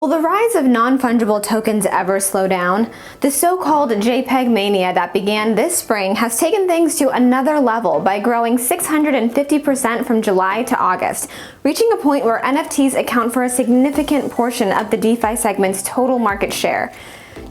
Will the rise of non-fungible tokens ever slow down? The so-called JPEG mania that began this spring has taken things to another level by growing 650% from July to August, reaching a point where NFTs account for a significant portion of the DeFi segment's total market share.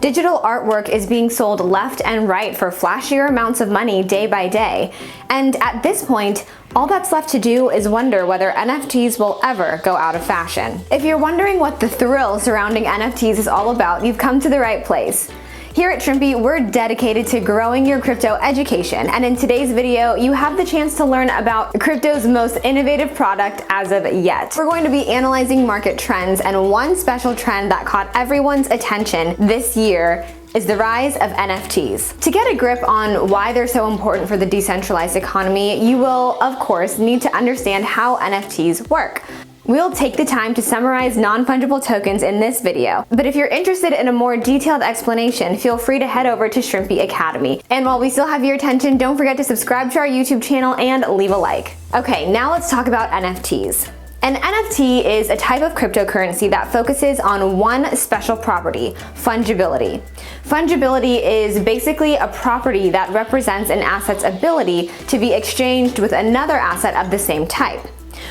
Digital artwork is being sold left and right for flashier amounts of money day by day, and at this point, all that's left to do is wonder whether NFTs will ever go out of fashion. If you're wondering what the thrill surrounding NFTs is all about, you've come to the right place. Here at Shrimpy, we're dedicated to growing your crypto education, and in today's video, you have the chance to learn about crypto's most innovative product as of yet. We're going to be analyzing market trends, and one special trend that caught everyone's attention this year is the rise of NFTs. To get a grip on why they're so important for the decentralized economy, you will, of course, need to understand how NFTs work. We'll take the time to summarize non-fungible tokens in this video, but if you're interested in a more detailed explanation, feel free to head over to Shrimpy Academy. And while we still have your attention, don't forget to subscribe to our YouTube channel and leave a like. Okay, now let's talk about NFTs. An NFT is a type of cryptocurrency that focuses on one special property, fungibility. Fungibility is basically a property that represents an asset's ability to be exchanged with another asset of the same type.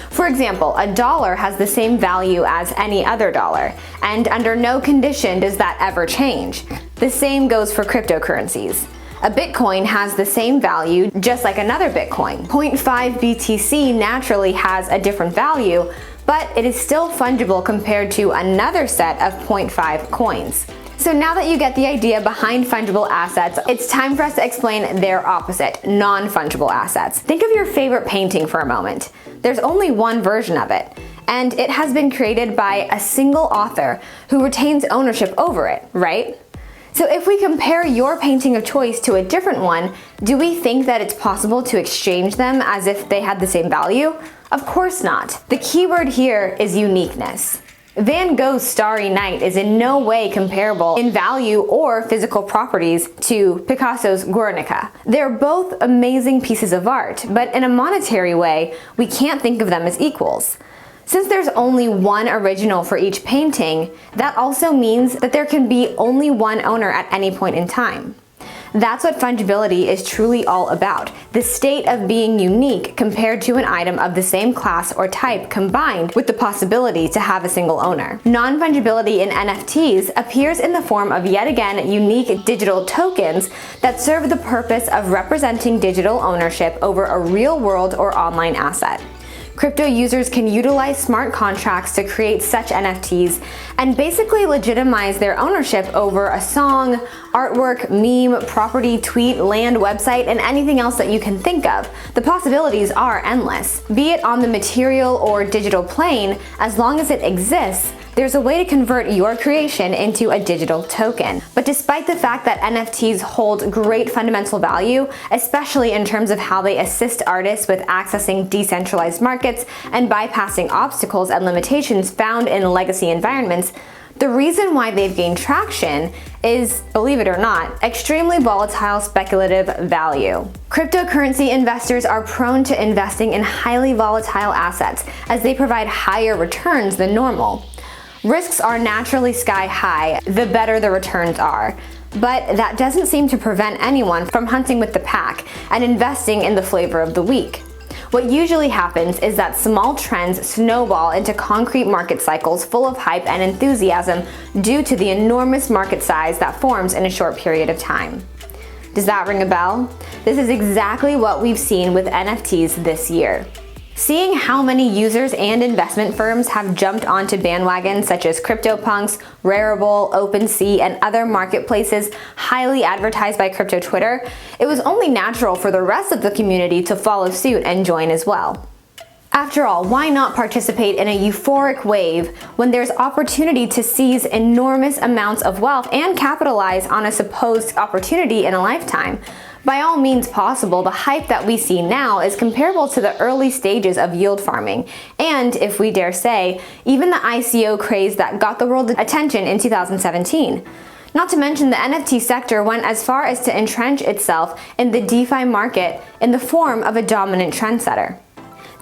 For example, a dollar has the same value as any other dollar, and under no condition does that ever change. The same goes for cryptocurrencies. A Bitcoin has the same value just like another Bitcoin. 0.5 BTC naturally has a different value, but it is still fungible compared to another set of 0.5 coins. So now that you get the idea behind fungible assets, it's time for us to explain their opposite, non-fungible assets. Think of your favorite painting for a moment. There's only one version of it, and it has been created by a single author who retains ownership over it, right? So if we compare your painting of choice to a different one, do we think that it's possible to exchange them as if they had the same value? Of course not. The key word here is uniqueness. Van Gogh's Starry Night is in no way comparable in value or physical properties to Picasso's Guernica. They're both amazing pieces of art, but in a monetary way, we can't think of them as equals. Since there's only one original for each painting, that also means that there can be only one owner at any point in time. That's what fungibility is truly all about, the state of being unique compared to an item of the same class or type combined with the possibility to have a single owner. Non-fungibility in NFTs appears in the form of yet again unique digital tokens that serve the purpose of representing digital ownership over a real-world or online asset. Crypto users can utilize smart contracts to create such NFTs and basically legitimize their ownership over a song, artwork, meme, property, tweet, land, website, and anything else that you can think of. The possibilities are endless. Be it on the material or digital plane, as long as it exists, there's a way to convert your creation into a digital token. But despite the fact that NFTs hold great fundamental value, especially in terms of how they assist artists with accessing decentralized markets and bypassing obstacles and limitations found in legacy environments, the reason why they've gained traction is, believe it or not, extremely volatile speculative value. Cryptocurrency investors are prone to investing in highly volatile assets as they provide higher returns than normal. Risks are naturally sky high, the better the returns are. But that doesn't seem to prevent anyone from hunting with the pack and investing in the flavor of the week. What usually happens is that small trends snowball into concrete market cycles full of hype and enthusiasm due to the enormous market size that forms in a short period of time. Does that ring a bell? This is exactly what we've seen with NFTs this year. Seeing how many users and investment firms have jumped onto bandwagons such as CryptoPunks, Rarible, OpenSea, and other marketplaces highly advertised by crypto Twitter, it was only natural for the rest of the community to follow suit and join as well. After all, why not participate in a euphoric wave when there's opportunity to seize enormous amounts of wealth and capitalize on a supposed opportunity in a lifetime? By all means possible, the hype that we see now is comparable to the early stages of yield farming, and, if we dare say, even the ICO craze that got the world's attention in 2017. Not to mention the NFT sector went as far as to entrench itself in the DeFi market in the form of a dominant trendsetter.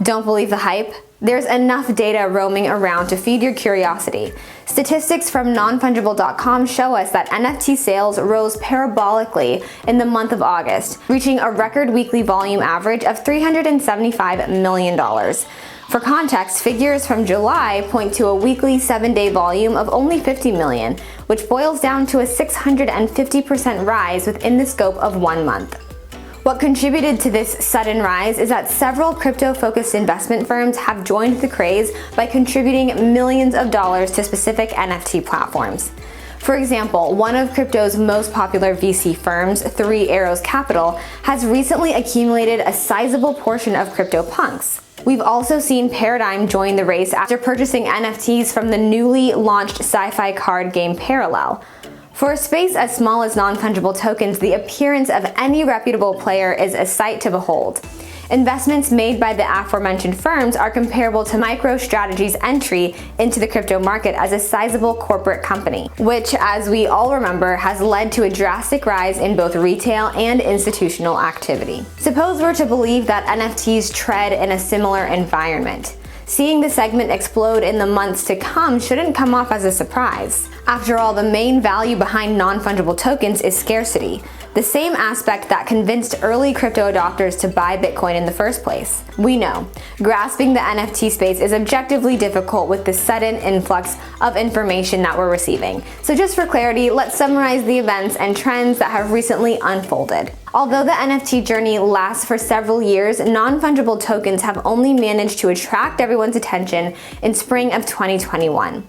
Don't believe the hype? There's enough data roaming around to feed your curiosity. Statistics from nonfungible.com show us that NFT sales rose parabolically in the month of August, reaching a record weekly volume average of $375 million. For context, figures from July point to a weekly 7-day volume of only 50 million, which boils down to a 650% rise within the scope of 1 month. What contributed to this sudden rise is that several crypto-focused investment firms have joined the craze by contributing millions of dollars to specific NFT platforms. For example, one of crypto's most popular VC firms, 3 Arrows Capital, has recently accumulated a sizable portion of CryptoPunks. We've also seen Paradigm join the race after purchasing NFTs from the newly launched sci-fi card game Parallel. For a space as small as non-fungible tokens, the appearance of any reputable player is a sight to behold. Investments made by the aforementioned firms are comparable to MicroStrategy's entry into the crypto market as a sizable corporate company, which, as we all remember, has led to a drastic rise in both retail and institutional activity. Suppose we're to believe that NFTs tread in a similar environment. Seeing the segment explode in the months to come shouldn't come off as a surprise. After all, the main value behind non-fungible tokens is scarcity, the same aspect that convinced early crypto adopters to buy Bitcoin in the first place. We know, grasping the NFT space is objectively difficult with the sudden influx of information that we're receiving. So just for clarity, let's summarize the events and trends that have recently unfolded. Although the NFT journey lasts for several years, non-fungible tokens have only managed to attract everyone's attention in spring of 2021.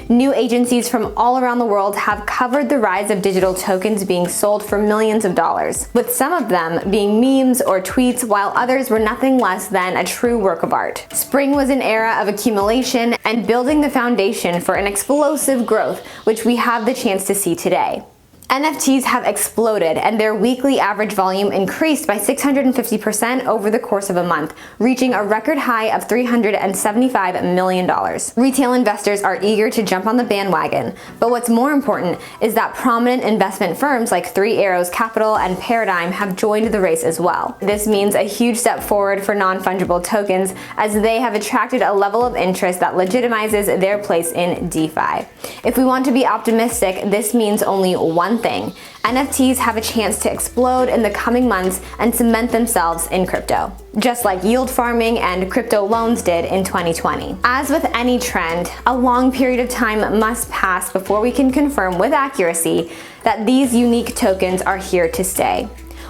New agencies from all around the world have covered the rise of digital tokens being sold for millions of dollars, with some of them being memes or tweets, while others were nothing less than a true work of art. Spring was an era of accumulation and building the foundation for an explosive growth, which we have the chance to see today. NFTs have exploded and their weekly average volume increased by 650% over the course of a month, reaching a record high of $375 million. Retail investors are eager to jump on the bandwagon, but what's more important is that prominent investment firms like 3 Arrows Capital and Paradigm have joined the race as well. This means a huge step forward for non-fungible tokens, as they have attracted a level of interest that legitimizes their place in DeFi. If we want to be optimistic, this means only one thing: NFTs have a chance to explode in the coming months and cement themselves in crypto, just like yield farming and crypto loans did in 2020. As with any trend, a long period of time must pass before we can confirm with accuracy that these unique tokens are here to stay.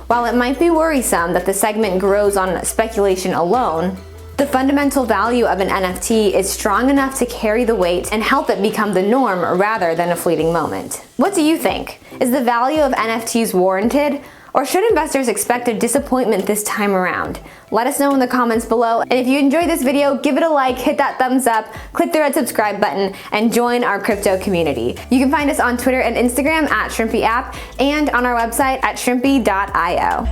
While it might be worrisome that the segment grows on speculation alone, the fundamental value of an NFT is strong enough to carry the weight and help it become the norm rather than a fleeting moment. What do you think? Is the value of NFTs warranted? Or should investors expect a disappointment this time around? Let us know in the comments below. And if you enjoyed this video, give it a like, hit that thumbs up, click the red subscribe button, and join our crypto community. You can find us on Twitter and Instagram at Shrimpy App and on our website at shrimpy.io.